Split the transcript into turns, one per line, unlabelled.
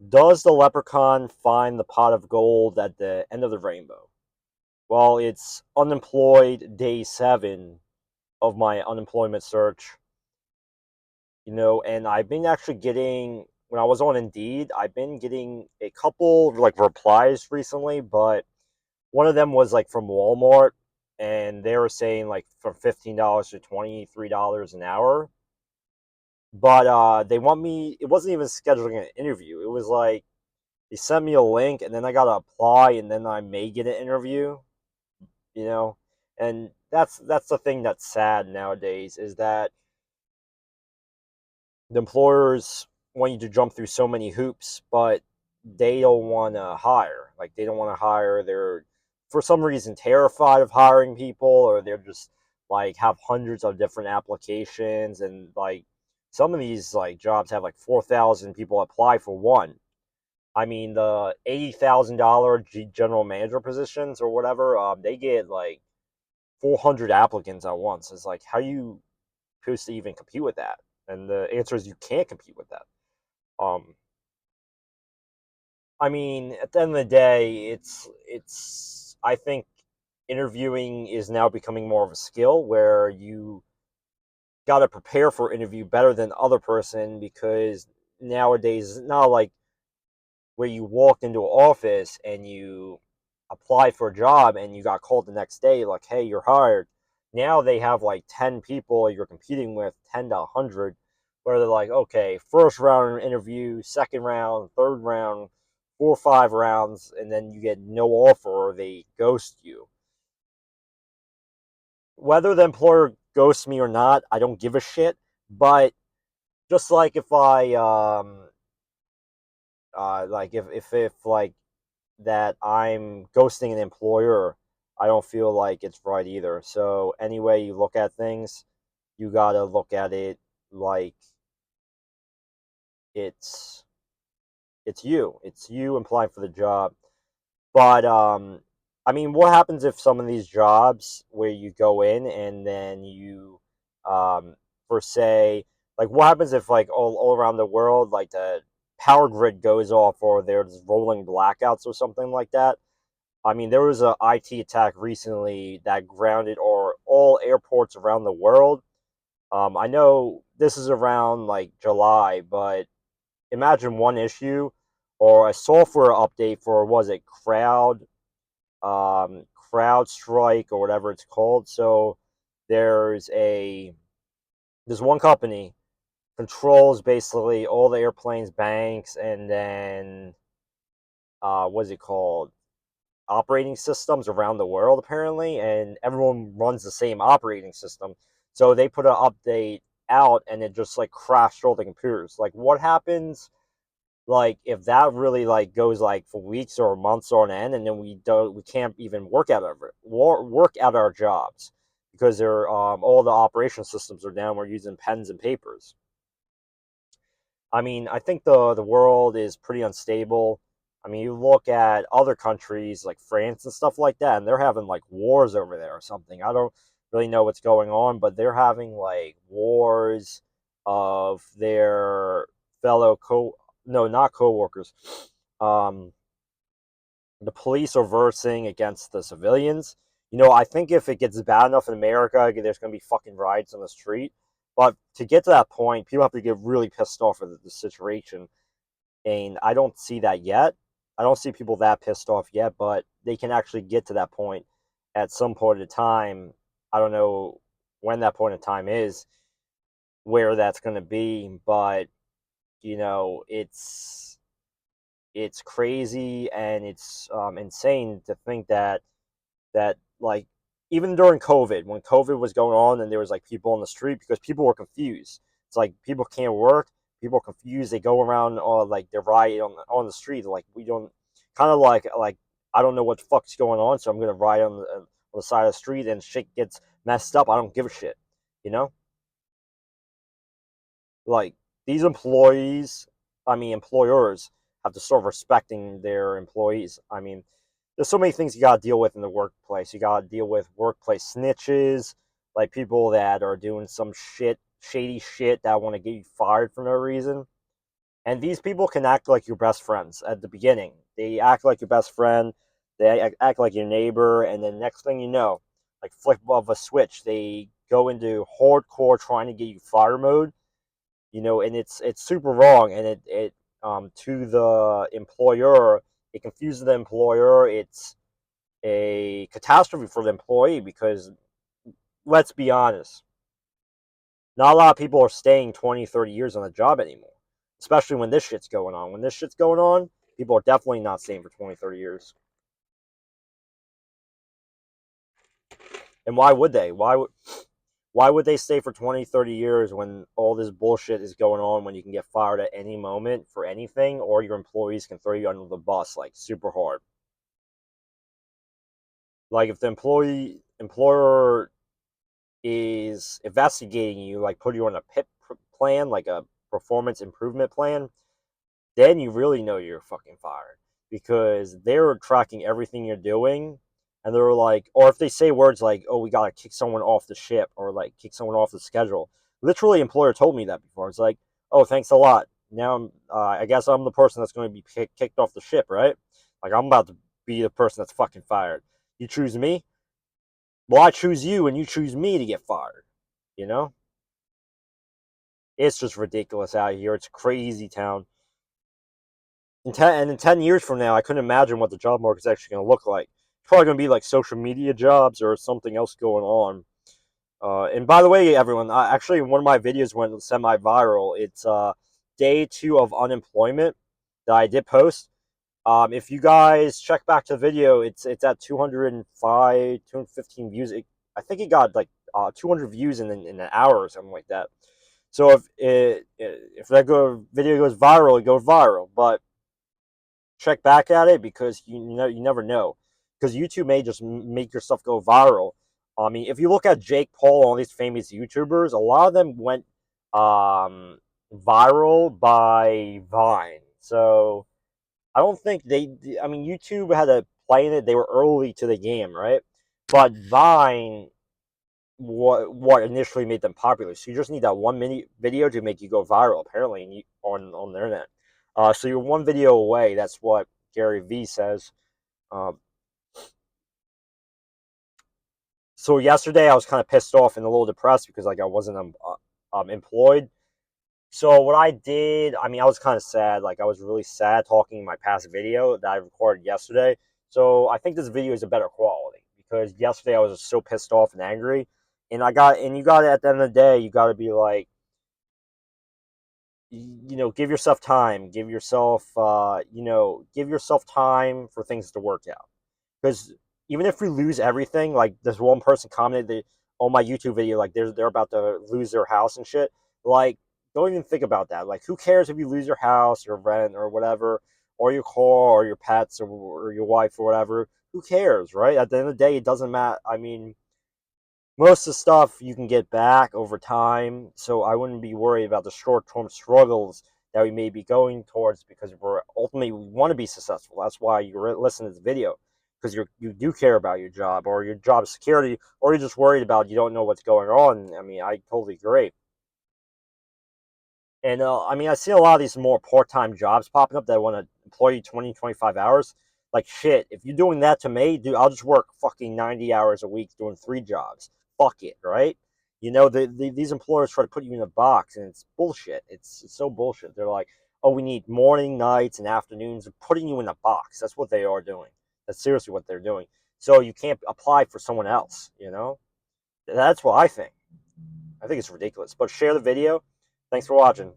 Does the leprechaun find the pot of gold at the end of the rainbow? Well, it's unemployed day 7 of my unemployment search, and I've been actually getting, when I was on Indeed, I've been getting a couple like replies recently, but one of them was like from Walmart, and they were saying like from $15 to $23 an hour. But they want me, it wasn't even scheduling an interview. It was like they sent me a link and then I gotta apply and then I may get an interview, you know? And that's the thing that's sad nowadays is that the employers want you to jump through so many hoops, but they don't want to hire. Like they don't want to hire. They're for some reason terrified of hiring people, or they're just like have hundreds of different applications, and like some of these like jobs have like 4,000 people apply for one. I mean, the $80,000 general manager positions or whatever, they get like 400 applicants at once. It's like how you supposed to even compete with that? And the answer is you can't compete with that. Um, I mean, at the end of the day, it's. I think interviewing is now becoming more of a skill where you got to prepare for interview better than the other person because nowadays it's not like where you walked into an office and you applied for a job and you got called the next day like, hey, you're hired. Now they have like 10 people you're competing with, 10 to 100, where they're like, okay, first round interview, second round, third round, 4 or 5 rounds, and then you get no offer or they ghost you. Whether the employer ghosts me or not, I don't give a shit. But just like if I like if like that I'm ghosting an employer, I don't feel like it's right either. So any way you look at things, you gotta look at it like it's it's you applying for the job. But I mean, what happens if some of these jobs where you go in and then you for say like what happens if like all around the world like the power grid goes off or there's rolling blackouts or something like that. I mean, there was a IT attack recently that grounded or all airports around the world. I know this is around like July, but imagine one issue or a software update for was it crowd strike or whatever it's called. So there's a there's one company controls basically all the airplanes, banks, and then what's it called? Operating systems around the world apparently, and everyone runs the same operating system. So they put an update out, and it just like crashed all the computers. Like, what happens? Like, if that really like goes like for weeks or months on end, and then we can't even work out our jobs because they're all the operation systems are down. We're using pens and papers. I mean, I think the world is pretty unstable. I mean, you look at other countries like France and stuff like that, and they're having like wars over there or something. I don't really know what's going on, but they're having like wars of their fellow no, not coworkers. Um, the police are versing against the civilians. I think if it gets bad enough in America, there's going to be fucking riots on the street. But to get to that point, people have to get really pissed off at the situation. And I don't see that yet. I don't see people that pissed off yet, but they can actually get to that point at some point in time. I don't know when that point in time is, where that's going to be, but it's crazy and it's insane to think that like even during COVID, when COVID was going on and there was like people on the street because people were confused. It's like people can't work, people are confused. They go around or like they're riot on the street. Like we don't kind of like I don't know what the fuck's going on, so I'm gonna ride on the side of the street and shit gets messed up. I don't give a shit, you know. Like these employees, I mean employers have to start respecting their employees. I mean, there's so many things you got to deal with in the workplace. You got to deal with workplace snitches, like people that are doing some shady shit that want to get you fired for no reason. And these people can act like your best friends at the beginning. They act like your best friend. They act like your neighbor, and then next thing you know, like flip of a switch, they go into hardcore trying to get you fire mode. And it's super wrong, and it to the employer, it confuses the employer. It's a catastrophe for the employee because let's be honest, not a lot of people are staying 20, 30 years on a job anymore, especially when this shit's going on. When this shit's going on, people are definitely not staying for 20, 30 years. And why would they? Why would they stay for 20, 30 years when all this bullshit is going on, when you can get fired at any moment for anything, or your employees can throw you under the bus like super hard? Like if the employer is investigating you, like put you on a PIP plan, like a performance improvement plan, then you really know you're fucking fired because they're tracking everything you're doing. And they're like, or if they say words like, oh, we gotta kick someone off the ship or like kick someone off the schedule. Literally, employer told me that before. It's like, oh, thanks a lot. Now I guess I'm the person that's going to be kicked off the ship, right? Like I'm about to be the person that's fucking fired. You choose me? Well, I choose you and you choose me to get fired. You know? It's just ridiculous out here. It's a crazy town. In 10 years from now, I couldn't imagine what the job market's actually going to look like. It's probably going to be like social media jobs or something else going on. And by the way, everyone, actually, one of my videos went semi-viral. It's day 2 of unemployment that I did post. If you guys check back to the video, it's at 205, 215 views. I think it got like 200 views in an hour or something like that. So if that video goes viral, it goes viral. But check back at it because you never know, because YouTube may just make your stuff go viral. I mean, if you look at Jake Paul, all these famous YouTubers, a lot of them went viral by Vine. So I don't think I mean, YouTube had a play in it. They were early to the game, right? But Vine, what initially made them popular. So you just need that 1 minute video to make you go viral, apparently, on the internet. So you're one video away. That's what Gary Vee says. Um, so yesterday I was kind of pissed off and a little depressed because like I wasn't employed. So what I did, I mean, I was kind of sad. Like I was really sad talking in my past video that I recorded yesterday. So I think this video is a better quality because yesterday I was just so pissed off and angry. And you got to, at the end of the day, you got to be like, give yourself time, give yourself time for things to work out. Because even if we lose everything, like this one person commented on my YouTube video, like they're about to lose their house and shit. Like, don't even think about that. Like, who cares if you lose your house, your rent, or whatever, or your car, or your pets, or your wife, or whatever? Who cares, right? At the end of the day, it doesn't matter. I mean, most of the stuff you can get back over time, so I wouldn't be worried about the short-term struggles that we may be going towards because we want to be successful. That's why you listen to this video, because you do care about your job or your job security, or you're just worried about you don't know what's going on. I mean, I totally agree. And I mean, I see a lot of these more part-time jobs popping up that want to employ you 20, 25 hours. Like, shit, if you're doing that to me, dude, I'll just work fucking 90 hours a week doing 3 jobs. Fuck it, right? These employers try to put you in a box, and it's bullshit. It's so bullshit. They're like, oh, we need morning, nights, and afternoons. They're putting you in a box. That's what they are doing. That's seriously what they're doing. So you can't apply for someone else. That's what I think. I think it's ridiculous. But share the video. Thanks for watching.